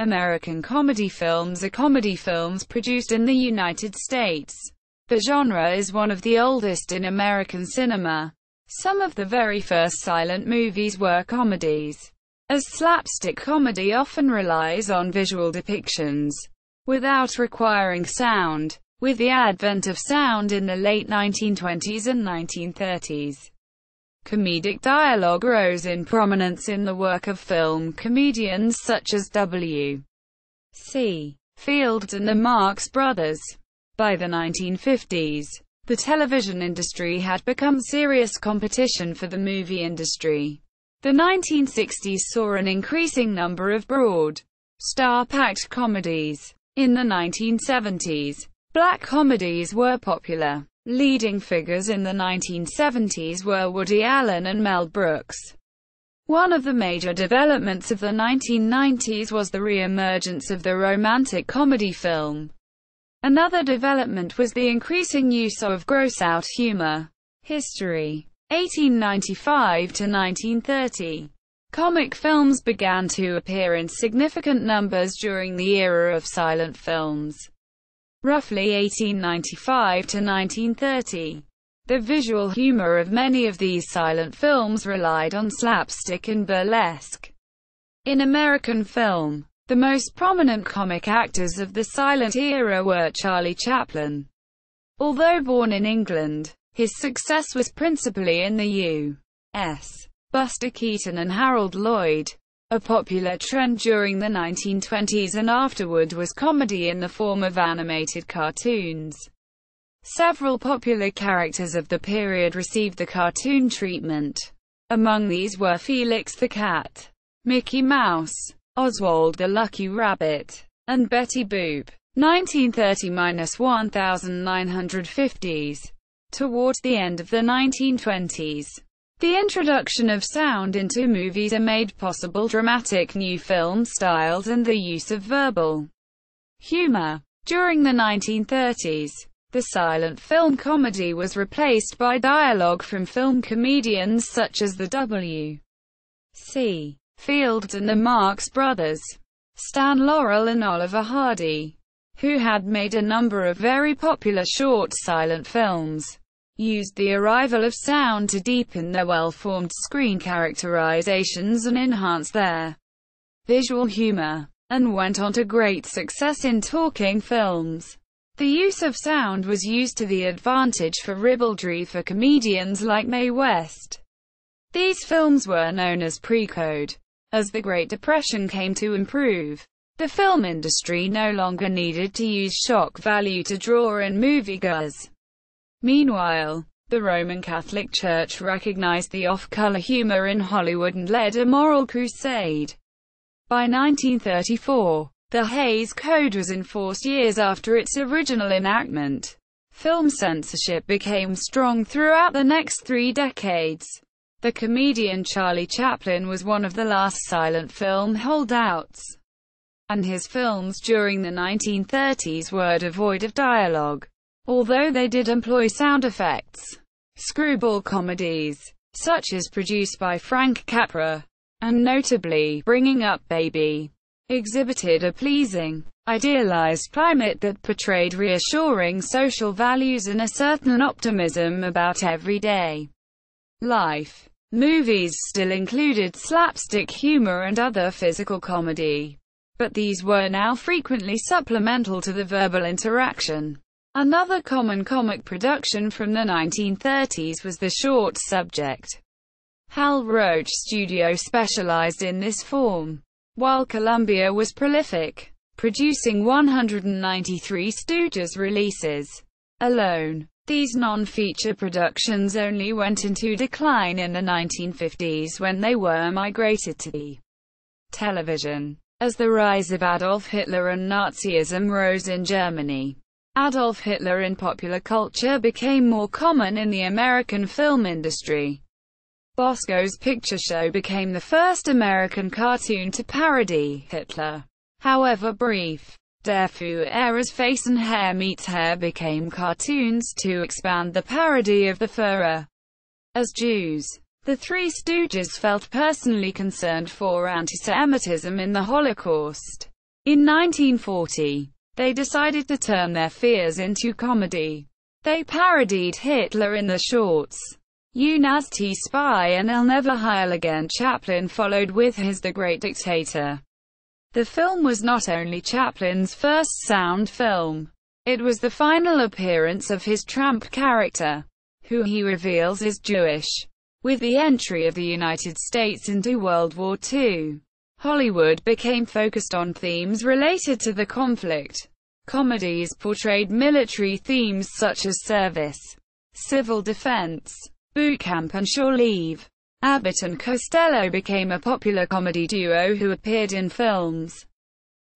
American comedy films are comedy films produced in the United States. The genre is one of the oldest in American cinema. Some of the very first silent movies were comedies, as slapstick comedy often relies on visual depictions, without requiring sound. With the advent of sound in the late 1920s and 1930s, comedic dialogue rose in prominence in the work of film comedians such as W.C. Fields and the Marx Brothers. By the 1950s, the television industry had become serious competition for the movie industry. The 1960s saw an increasing number of broad, star-packed comedies. In the 1970s, black comedies were popular. Leading figures in the 1970s were Woody Allen and Mel Brooks. One of the major developments of the 1990s was the re-emergence of the romantic comedy film. Another development was the increasing use of gross-out humor. History: 1895 to 1930. Comic films began to appear in significant numbers during the era of silent films. Roughly 1895 to 1930. The visual humor of many of these silent films relied on slapstick and burlesque. In American film, the most prominent comic actors of the silent era were Charlie Chaplin. Although born in England, his success was principally in the U.S. Buster Keaton and Harold Lloyd. A popular trend during the 1920s and afterward was comedy in the form of animated cartoons. Several popular characters of the period received the cartoon treatment. Among these were Felix the Cat, Mickey Mouse, Oswald the Lucky Rabbit, and Betty Boop. 1930–1950s. Towards the end of the 1920s, the introduction of sound into movies made possible dramatic new film styles and the use of verbal humor. During the 1930s, the silent film comedy was replaced by dialogue from film comedians such as the W.C. Fields and the Marx Brothers, Stan Laurel and Oliver Hardy, who had made a number of very popular short silent films, used the arrival of sound to deepen their well-formed screen characterizations and enhance their visual humor, and went on to great success in talking films. The use of sound was used to the advantage for ribaldry for comedians like Mae West. These films were known as pre-code. As the Great Depression came to improve, the film industry no longer needed to use shock value to draw in moviegoers. Meanwhile, the Roman Catholic Church recognized the off-color humor in Hollywood and led a moral crusade. By 1934, the Hays Code was enforced years after its original enactment. Film censorship became strong throughout the next 3 decades. The comedian Charlie Chaplin was one of the last silent film holdouts, and his films during the 1930s were devoid of dialogue, although they did employ sound effects. Screwball comedies, such as produced by Frank Capra, and notably, Bringing Up Baby, exhibited a pleasing, idealized climate that portrayed reassuring social values and a certain optimism about everyday life. Movies still included slapstick humor and other physical comedy, but these were now frequently supplemental to the verbal interaction. Another common comic production from the 1930s was the short subject. Hal Roach Studio specialized in this form, while Columbia was prolific, producing 193 Stooges releases alone. These non-feature productions only went into decline in the 1950s when they were migrated to the television. As the rise of Adolf Hitler and Nazism rose in Germany, Adolf Hitler in popular culture became more common in the American film industry. Bosco's Picture Show became the first American cartoon to parody Hitler. However brief, Der Führer's Face and Hair Meets Hair became cartoons to expand the parody of the Führer. As Jews, the Three Stooges felt personally concerned for antisemitism in the Holocaust. In 1940, they decided to turn their fears into comedy. They parodied Hitler in the shorts "You Nasty Spy" and "I'll Never Heil Again." Chaplin followed with his "The Great Dictator." The film was not only Chaplin's first sound film, it was the final appearance of his tramp character, who he reveals is Jewish. With the entry of the United States into World War II, Hollywood became focused on themes related to the conflict. Comedies portrayed military themes such as service, civil defense, boot camp and shore leave. Abbott and Costello became a popular comedy duo who appeared in films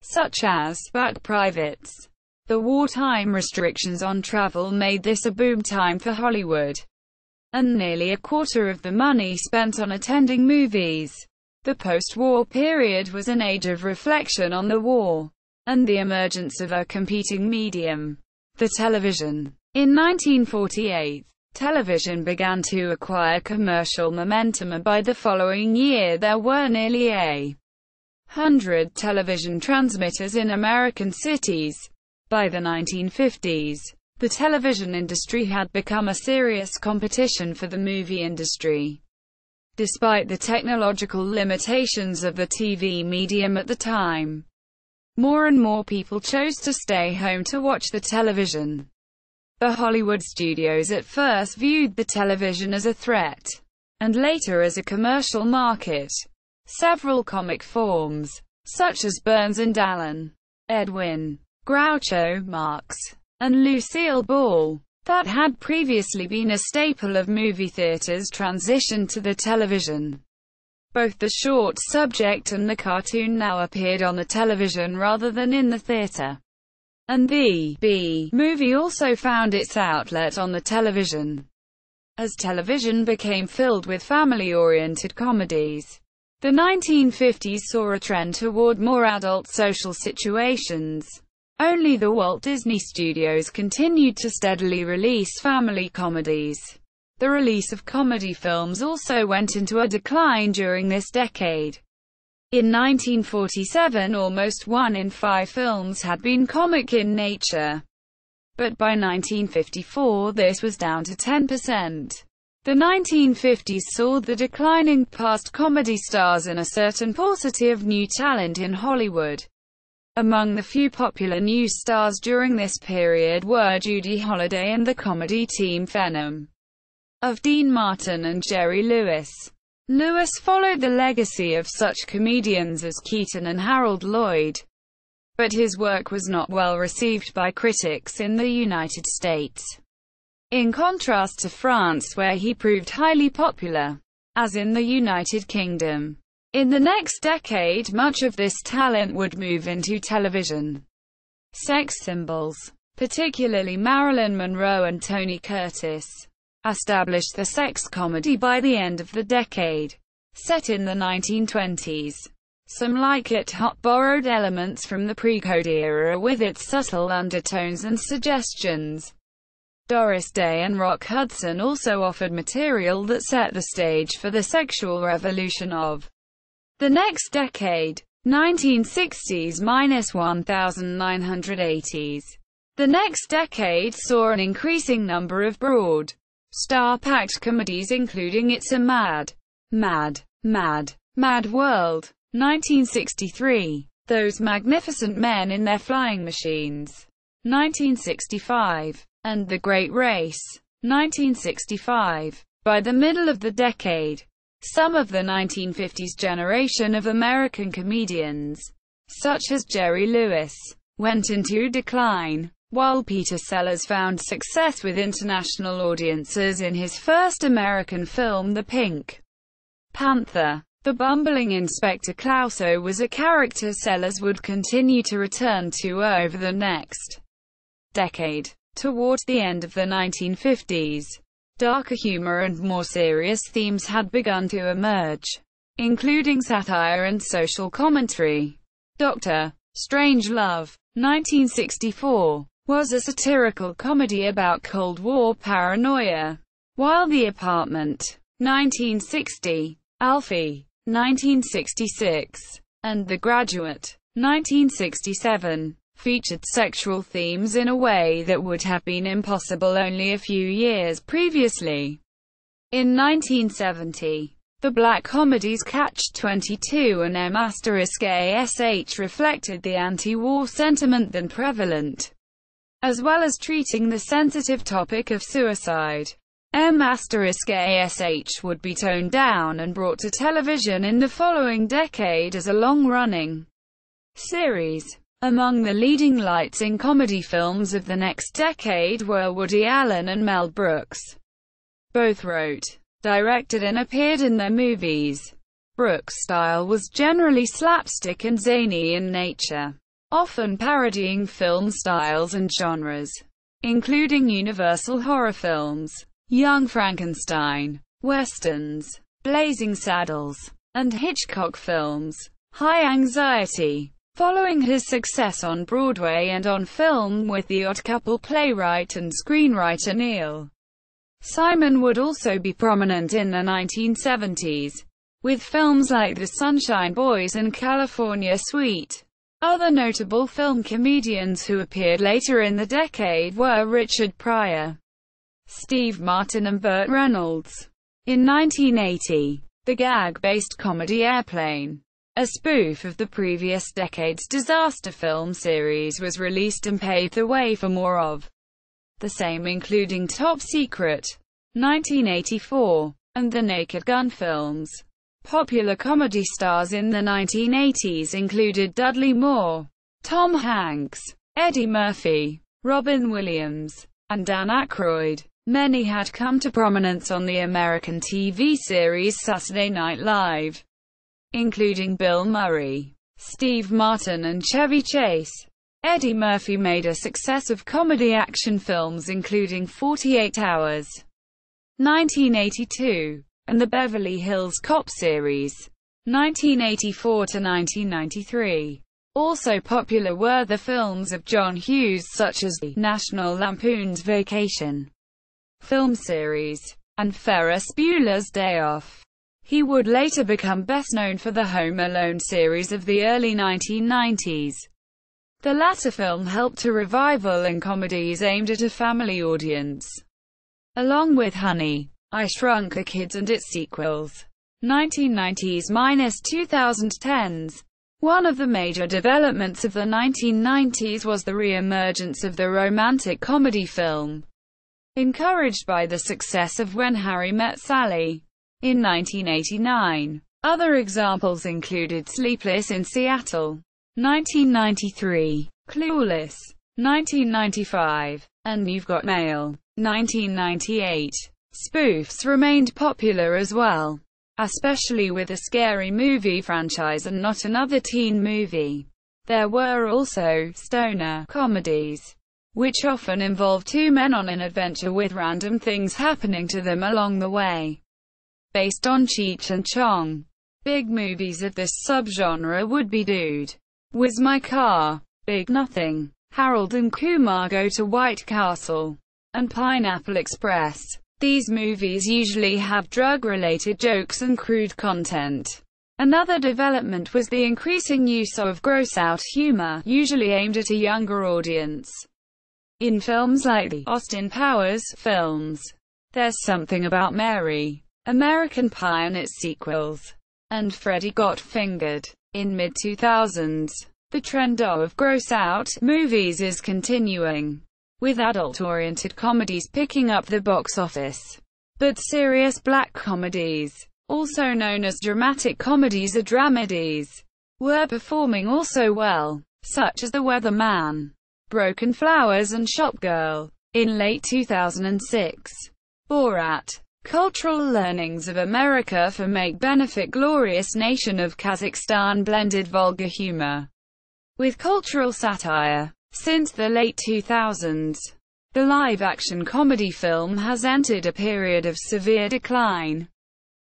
such as Bad Privates. The wartime restrictions on travel made this a boom time for Hollywood, and nearly a quarter of the money spent on attending movies. The post-war period was an age of reflection on the war and the emergence of a competing medium, the television. In 1948, television began to acquire commercial momentum, and by the following year there were nearly 100 television transmitters in American cities. By the 1950s, the television industry had become a serious competition for the movie industry. Despite the technological limitations of the TV medium at the time, more and more people chose to stay home to watch the television. The Hollywood studios at first viewed the television as a threat, and later as a commercial market. Several comic forms, such as Burns and Allen, Edwin, Groucho Marx, and Lucille Ball, that had previously been a staple of movie theaters, transitioned to the television. Both the short subject and the cartoon now appeared on the television rather than in the theater. And the B-movie also found its outlet on the television. As television became filled with family-oriented comedies, the 1950s saw a trend toward more adult social situations. Only the Walt Disney Studios continued to steadily release family comedies. The release of comedy films also went into a decline during this decade. In 1947, almost 1 in 5 films had been comic in nature. But by 1954 this was down to 10%. The 1950s saw the declining past comedy stars and a certain paucity of new talent in Hollywood. Among the few popular new stars during this period were Judy Holliday and the comedy team Phenom of Dean Martin and Jerry Lewis. Lewis followed the legacy of such comedians as Keaton and Harold Lloyd, but his work was not well received by critics in the United States. In contrast to France, where he proved highly popular, as in the United Kingdom. In the next decade, much of this talent would move into television. Sex symbols, particularly Marilyn Monroe and Tony Curtis, established the sex comedy by the end of the decade. Set in the 1920s, some like it hot borrowed elements from the pre-code era with its subtle undertones and suggestions. Doris Day and Rock Hudson also offered material that set the stage for the sexual revolution of the next decade, 1960s–1980s. The next decade saw an increasing number of broad, star-packed comedies, including It's a Mad, Mad, Mad, Mad World, 1963, Those Magnificent Men in Their Flying Machines, 1965, and The Great Race, 1965. By the middle of the decade, some of the 1950s generation of American comedians, such as Jerry Lewis, went into decline, while Peter Sellers found success with international audiences in his first American film The Pink Panther. The bumbling Inspector Clouseau was a character Sellers would continue to return to over the next decade. Towards the end of the 1950s, darker humor and more serious themes had begun to emerge, including satire and social commentary. Dr. Strangelove, 1964, was a satirical comedy about Cold War paranoia, while The Apartment, 1960, Alfie, 1966, and The Graduate, 1967, featured sexual themes in a way that would have been impossible only a few years previously. In 1970, the black comedies Catch-22 and M***ASH reflected the anti-war sentiment then prevalent, as well as treating the sensitive topic of suicide. M***ASH would be toned down and brought to television in the following decade as a long-running series. Among the leading lights in comedy films of the next decade were Woody Allen and Mel Brooks. Both wrote, directed and appeared in their movies. Brooks' style was generally slapstick and zany in nature, often parodying film styles and genres, including Universal horror films, Young Frankenstein, westerns, Blazing Saddles, and Hitchcock films. High Anxiety. Following his success on Broadway and on film with The Odd Couple, playwright and screenwriter Neil Simon would also be prominent in the 1970s, with films like The Sunshine Boys and California Suite. Other notable film comedians who appeared later in the decade were Richard Pryor, Steve Martin and Burt Reynolds. In 1980, the gag-based comedy Airplane, a spoof of the previous decade's disaster film series, was released and paved the way for more of the same, including Top Secret, 1984, and the Naked Gun films. Popular comedy stars in the 1980s included Dudley Moore, Tom Hanks, Eddie Murphy, Robin Williams, and Dan Aykroyd. Many had come to prominence on the American TV series Saturday Night Live, including Bill Murray, Steve Martin and Chevy Chase. Eddie Murphy made a success of comedy action films including 48 Hours, 1982, and the Beverly Hills Cop series, 1984 to 1993. Also popular were the films of John Hughes such as the National Lampoon's Vacation film series, and Ferris Bueller's Day Off. He would later become best known for the Home Alone series of the early 1990s. The latter film helped to revival in comedies aimed at a family audience, along with Honey, I Shrunk the Kids and its sequels. 1990s-2010s. One of the major developments of the 1990s was the re-emergence of the romantic comedy film, encouraged by the success of When Harry Met Sally in 1989. Other examples included Sleepless in Seattle, 1993, Clueless, 1995, and You've Got Mail, 1998. Spoofs remained popular as well, especially with the Scary Movie franchise and Not Another Teen Movie. There were also stoner comedies, which often involve two men on an adventure with random things happening to them along the way. Based on Cheech and Chong. Big movies of this subgenre would be Dude, Where's My Car, Big Nothing, Harold and Kumar Go to White Castle, and Pineapple Express. These movies usually have drug-related jokes and crude content. Another development was the increasing use of gross-out humor, usually aimed at a younger audience. In films like the Austin Powers films, There's Something About Mary, American Pie and its sequels, and Freddy Got Fingered. In mid-2000s, the trend of gross-out movies is continuing, with adult-oriented comedies picking up the box office. But serious black comedies, also known as dramatic comedies or dramedies, were performing also well, such as The Weatherman, Broken Flowers and Shop Girl. In late 2006, Borat, Cultural Learnings of America for Make Benefit Glorious Nation of Kazakhstan blended vulgar humor with cultural satire. Since the late 2000s, the live-action comedy film has entered a period of severe decline,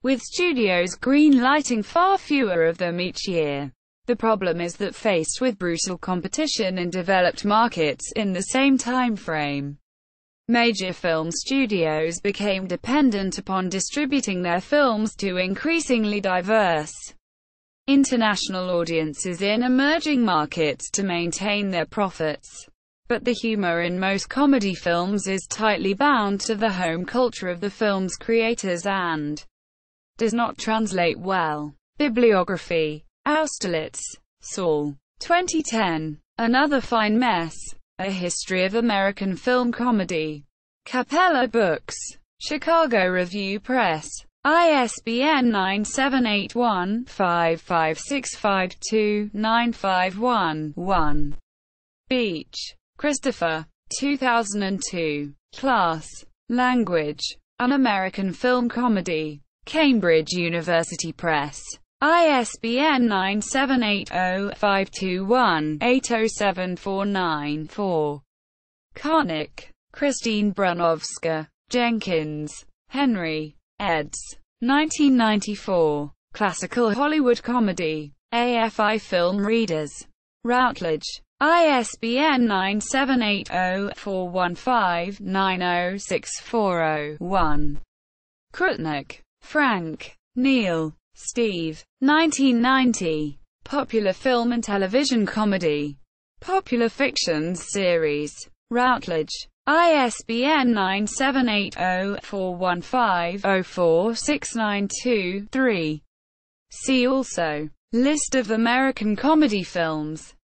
with studios green-lighting far fewer of them each year. The problem is that faced with brutal competition in developed markets in the same time frame, major film studios became dependent upon distributing their films to increasingly diverse international audiences in emerging markets to maintain their profits. But the humor in most comedy films is tightly bound to the home culture of the film's creators and does not translate well. Bibliography. Austerlitz, Saul. 2010. Another Fine Mess. A History of American Film Comedy. Capella Books. Chicago Review Press. ISBN 978-1-55652-951-1. Beach, Christopher. 2002. Class. Language. An American Film Comedy. Cambridge University Press. ISBN 978-0-521-80749-4. Karnick, Christine Brunovska. Jenkins, Henry. eds. 1994. Classical Hollywood Comedy. AFI Film Readers. Routledge. ISBN 978-0-415-90640-1. Krutnik, Frank. Neil. Steve. 1990. Popular Film and Television Comedy. Popular Fictions Series. Routledge. ISBN 978-0-415-04692-3. See also List of American comedy films.